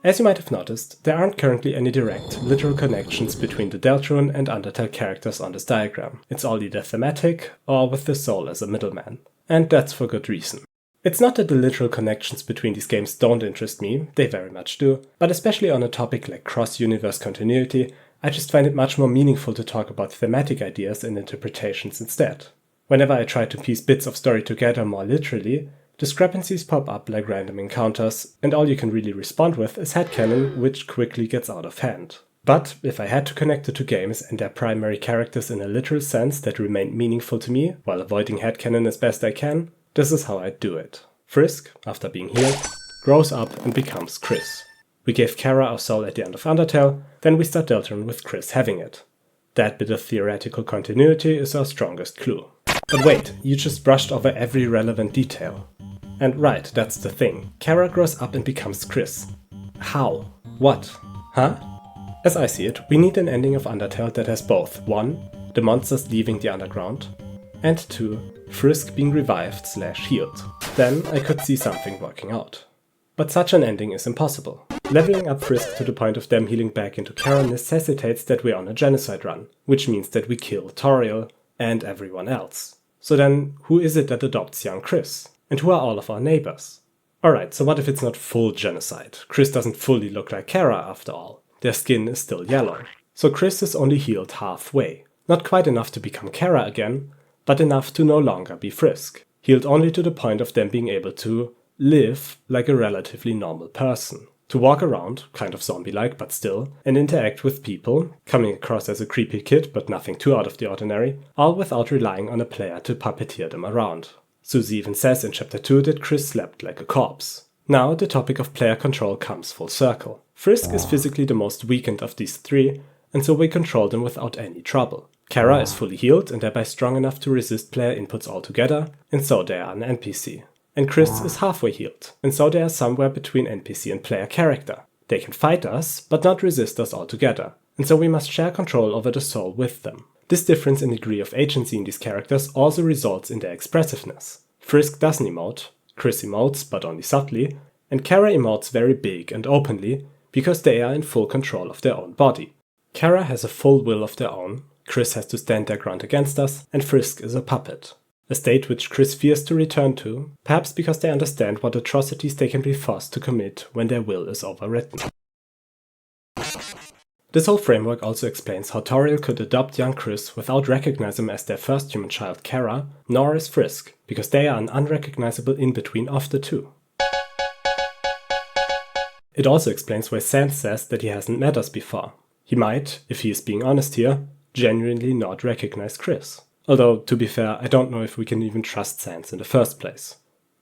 As you might have noticed, there aren't currently any direct, literal connections between the Deltarune and Undertale characters on this diagram. It's all either thematic, or with the soul as a middleman. And that's for good reason. It's not that the literal connections between these games don't interest me, they very much do, but especially on a topic like cross-universe continuity, I just find it much more meaningful to talk about thematic ideas and interpretations instead. Whenever I try to piece bits of story together more literally, discrepancies pop up like random encounters, and all you can really respond with is headcanon, which quickly gets out of hand. But if I had to connect the two games and their primary characters in a literal sense that remained meaningful to me, while avoiding headcanon as best I can, this is how I'd do it. Frisk, after being healed, grows up and becomes Kris. We gave Chara our soul at the end of Undertale, then we start Deltarune with Kris having it. That bit of theoretical continuity is our strongest clue. But wait, you just brushed over every relevant detail. And right, that's the thing. Chara grows up and becomes Kris. How? What? Huh? As I see it, we need an ending of Undertale that has both 1. The monsters leaving the underground, and 2. Frisk being revived/healed. Then I could see something working out. But such an ending is impossible. Leveling up Frisk to the point of them healing back into Chara necessitates that we're on a genocide run, which means that we kill Toriel and everyone else. So then, who is it that adopts young Kris? And who are all of our neighbors? Alright, so what if it's not full genocide? Kris doesn't fully look like Chara after all. Their skin is still yellow. So Kris is only healed halfway. Not quite enough to become Chara again, but enough to no longer be Frisk. Healed only to the point of them being able to live like a relatively normal person. To walk around, kind of zombie-like but still, and interact with people, coming across as a creepy kid but nothing too out of the ordinary, all without relying on a player to puppeteer them around. Susie even says in chapter 2 that Kris slept like a corpse. Now the topic of player control comes full circle. Frisk is physically the most weakened of these three, and so we control them without any trouble. Chara is fully healed and thereby strong enough to resist player inputs altogether, and so they are an NPC. And Kris is halfway healed, and so they are somewhere between NPC and player character. They can fight us, but not resist us altogether, and so we must share control over the soul with them. This difference in degree of agency in these characters also results in their expressiveness. Frisk doesn't emote, Kris emotes but only subtly, and Chara emotes very big and openly because they are in full control of their own body. Chara has a full will of their own, Kris has to stand their ground against us, and Frisk is a puppet. A state which Kris fears to return to, perhaps because they understand what atrocities they can be forced to commit when their will is overwritten. This whole framework also explains how Toriel could adopt young Kris without recognizing him as their first human child Chara, nor as Frisk, because they are an unrecognizable in-between of the two. It also explains why Sans says that he hasn't met us before. He might, if he is being honest here, genuinely not recognize Kris. Although, to be fair, I don't know if we can even trust Sans in the first place.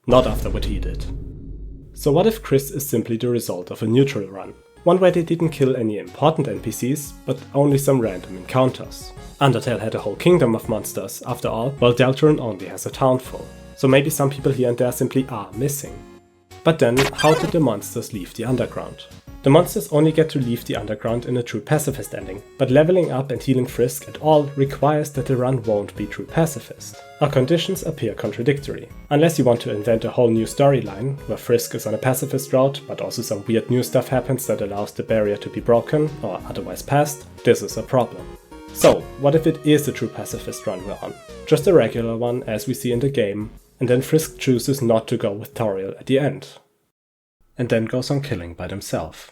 Not after what he did. So what if Kris is simply the result of a neutral run? one where they didn't kill any important NPCs, but only some random encounters. Undertale had a whole kingdom of monsters, after all, while Deltarune only has a town full. So maybe some people here and there simply are missing. But then, how did the monsters leave the underground? The monsters only get to leave the underground in a true pacifist ending, but leveling up and healing Frisk at all requires that the run won't be true pacifist. Our conditions appear contradictory. Unless you want to invent a whole new storyline, where Frisk is on a pacifist route, but also some weird new stuff happens that allows the barrier to be broken, or otherwise passed, this is a problem. So, what if it is a true pacifist run we're on? Just a regular one, as we see in the game, and then Frisk chooses not to go with Toriel at the end. And then goes on killing by themselves.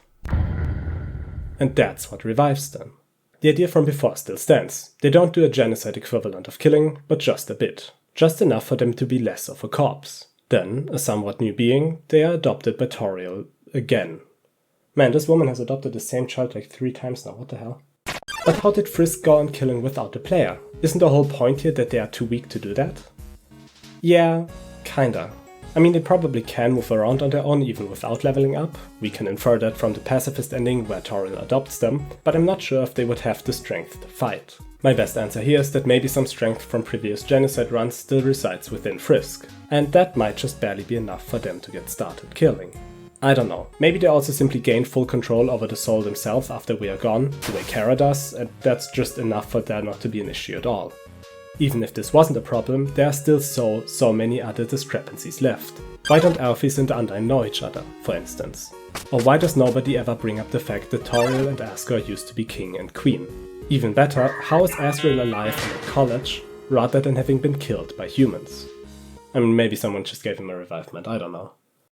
And that's what revives them. The idea from before still stands. They don't do a genocide equivalent of killing, but just a bit. Just enough for them to be less of a corpse. Then, a somewhat new being, they are adopted by Toriel again. Man, this woman has adopted the same child like 3 times now, what the hell? But how did Frisk go on killing without the player? Isn't the whole point here that they are too weak to do that? Yeah, kinda. I mean, they probably can move around on their own even without leveling up. We can infer that from the pacifist ending where Toriel adopts them, but I'm not sure if they would have the strength to fight. My best answer here is that maybe some strength from previous genocide runs still resides within Frisk, and that might just barely be enough for them to get started killing. I don't know, maybe they also simply gain full control over the soul themselves after we are gone, the way Chara does, and that's just enough for there not to be an issue at all. Even if this wasn't a problem, there are still so many other discrepancies left. Why don't Alphys and Undyne know each other, for instance? Or why does nobody ever bring up the fact that Toriel and Asgore used to be king and queen? Even better, how is Asriel alive and at college, rather than having been killed by humans? I mean, maybe someone just gave him a revivement, I don't know.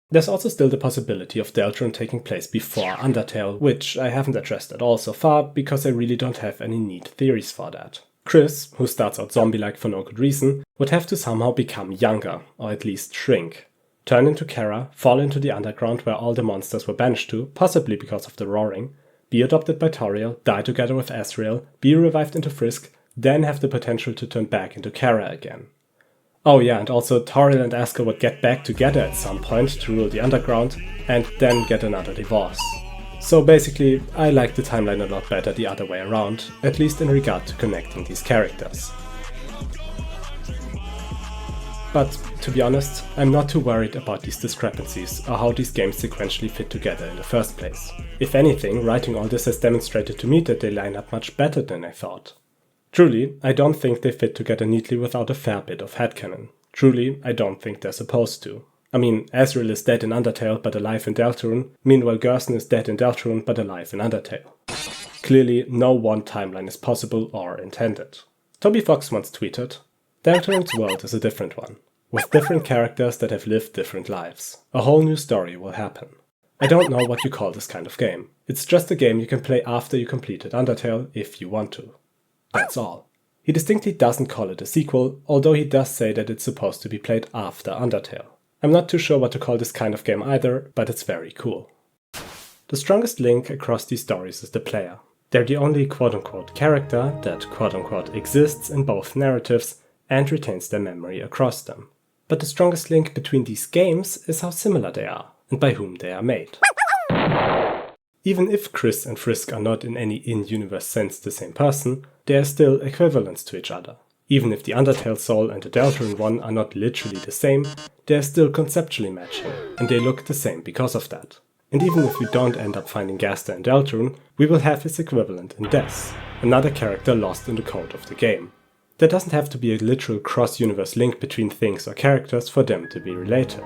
There's also still the possibility of Deltarune taking place before Undertale, which I haven't addressed at all so far, because I really don't have any neat theories for that. Kris, who starts out zombie-like for no good reason, would have to somehow become younger, or at least shrink. Turn into Chara, fall into the underground where all the monsters were banished to, possibly because of the roaring, be adopted by Toriel, die together with Asriel, be revived into Frisk, then have the potential to turn back into Chara again. Oh yeah, and also Toriel and Asgore would get back together at some point to rule the underground, and then get another divorce. So basically, I like the timeline a lot better the other way around, at least in regard to connecting these characters. But, to be honest, I'm not too worried about these discrepancies or how these games sequentially fit together in the first place. If anything, writing all this has demonstrated to me that they line up much better than I thought. Truly, I don't think they fit together neatly without a fair bit of headcanon. Truly, I don't think they're supposed to. I mean, Asriel is dead in Undertale but alive in Deltarune, meanwhile Gerson is dead in Deltarune but alive in Undertale. Clearly, no one timeline is possible or intended. Toby Fox once tweeted, "Deltarune's world is a different one, with different characters that have lived different lives. A whole new story will happen. I don't know what you call this kind of game. It's just a game you can play after you completed Undertale if you want to. That's all." He distinctly doesn't call it a sequel, although he does say that it's supposed to be played after Undertale. I'm not too sure what to call this kind of game either, but it's very cool. The strongest link across these stories is the player. They're the only quote-unquote character that quote-unquote exists in both narratives and retains their memory across them. But the strongest link between these games is how similar they are, and by whom they are made. Even if Kris and Frisk are not in any in-universe sense the same person, they are still equivalents to each other. Even if the Undertale soul and the Deltarune one are not literally the same, they are still conceptually matching, and they look the same because of that. And even if we don't end up finding Gaster in Deltarune, we will have his equivalent in Des, another character lost in the code of the game. There doesn't have to be a literal cross-universe link between things or characters for them to be related.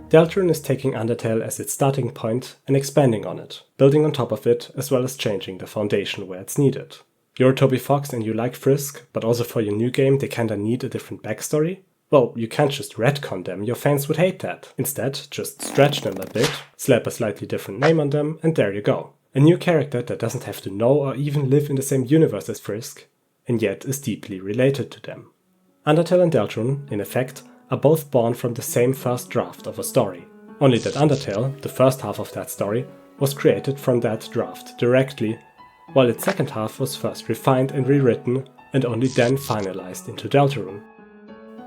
Deltarune is taking Undertale as its starting point and expanding on it, building on top of it, as well as changing the foundation where it's needed. You're Toby Fox and you like Frisk, but also for your new game they kinda need a different backstory? Well, you can't just retcon them, your fans would hate that. Instead, just stretch them a bit, slap a slightly different name on them, and there you go. A new character that doesn't have to know or even live in the same universe as Frisk, and yet is deeply related to them. Undertale and Deltarune, in effect, are both born from the same first draft of a story. Only that Undertale, the first half of that story, was created from that draft directly, while its second half was first refined and rewritten and only then finalized into Deltarune.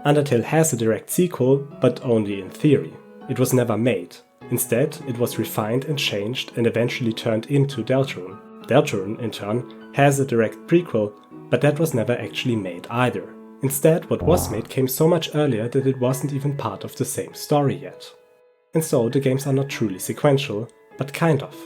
Undertale has a direct sequel, but only in theory. It was never made. Instead, it was refined and changed and eventually turned into Deltarune. Deltarune, in turn, has a direct prequel, but that was never actually made either. Instead, what was made came so much earlier that it wasn't even part of the same story yet. And so, the games are not truly sequential, but kind of.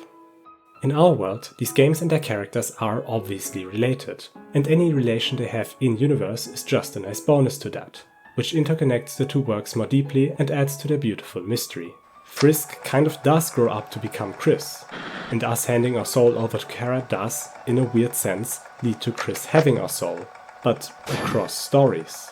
In our world, these games and their characters are obviously related, and any relation they have in-universe is just a nice bonus to that, which interconnects the two works more deeply and adds to their beautiful mystery. Frisk kind of does grow up to become Kris, and us handing our soul over to Chara does, in a weird sense, lead to Kris having our soul, but across stories.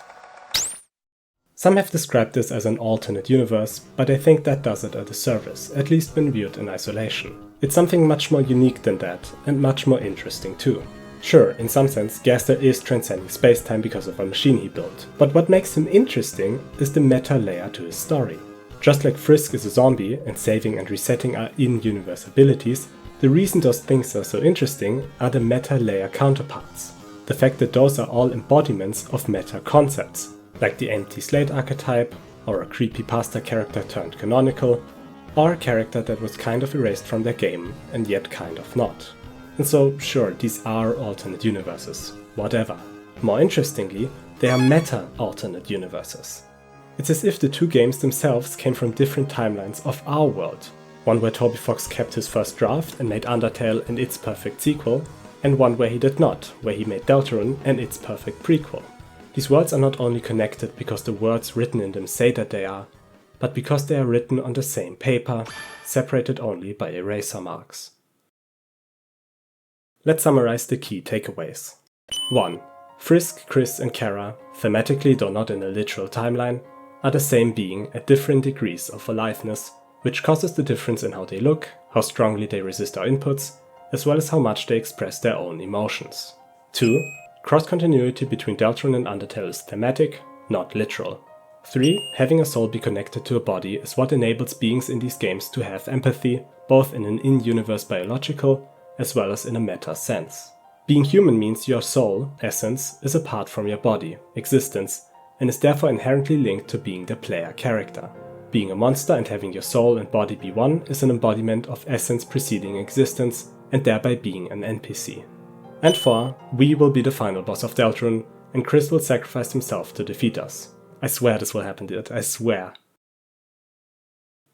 Some have described this as an alternate universe, but I think that does it a disservice, at least when viewed in isolation. It's something much more unique than that, and much more interesting too. Sure, in some sense, GLACEIR is transcending space-time because of a machine he built, but what makes him interesting is the meta layer to his story. Just like Frisk is a zombie, and saving and resetting are in-universe abilities, the reason those things are so interesting are the meta layer counterparts. The fact that those are all embodiments of meta concepts, like the empty slate archetype, or a creepypasta character turned canonical, or a character that was kind of erased from their game, and yet kind of not. And so, sure, these are alternate universes, whatever. More interestingly, they are meta-alternate universes. It's as if the two games themselves came from different timelines of our world. One where Toby Fox kept his first draft and made Undertale and its perfect sequel, and one where he did not, where he made Deltarune and its perfect prequel. These worlds are not only connected because the words written in them say that they are, but because they are written on the same paper, separated only by eraser marks. Let's summarize the key takeaways. 1. Frisk, Kris and Chara, thematically though not in a literal timeline, are the same being at different degrees of aliveness, which causes the difference in how they look, how strongly they resist our inputs, as well as how much they express their own emotions. 2. Cross-continuity between Deltarune and Undertale is thematic, not literal. 3. Having a soul be connected to a body is what enables beings in these games to have empathy, both in an in-universe biological, as well as in a meta sense. Being human means your soul, essence, is apart from your body, existence, and is therefore inherently linked to being the player character. Being a monster and having your soul and body be one is an embodiment of essence preceding existence, and thereby being an NPC. And 4. We will be the final boss of Deltarune, and Kris will sacrifice himself to defeat us. I swear this will happen, dude, I swear.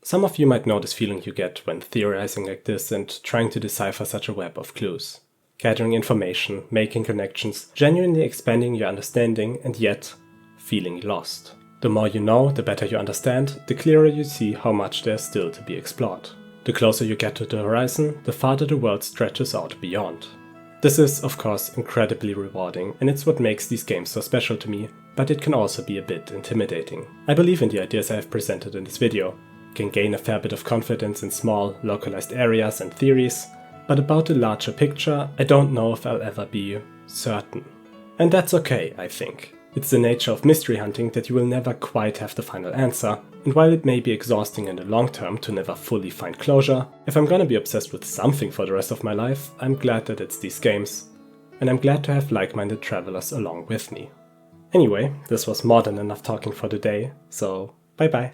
Some of you might know this feeling you get when theorizing like this and trying to decipher such a web of clues. Gathering information, making connections, genuinely expanding your understanding, and yet feeling lost. The more you know, the better you understand, the clearer you see how much there's still to be explored. The closer you get to the horizon, the farther the world stretches out beyond. This is, of course, incredibly rewarding, and it's what makes these games so special to me, but it can also be a bit intimidating. I believe in the ideas I have presented in this video, can gain a fair bit of confidence in small, localized areas and theories, but about the larger picture, I don't know if I'll ever be certain. And that's okay, I think. It's the nature of mystery hunting that you will never quite have the final answer, and while it may be exhausting in the long term to never fully find closure, if I'm gonna be obsessed with something for the rest of my life, I'm glad that it's these games, and I'm glad to have like-minded travelers along with me. Anyway, this was more than enough talking for today, so bye bye.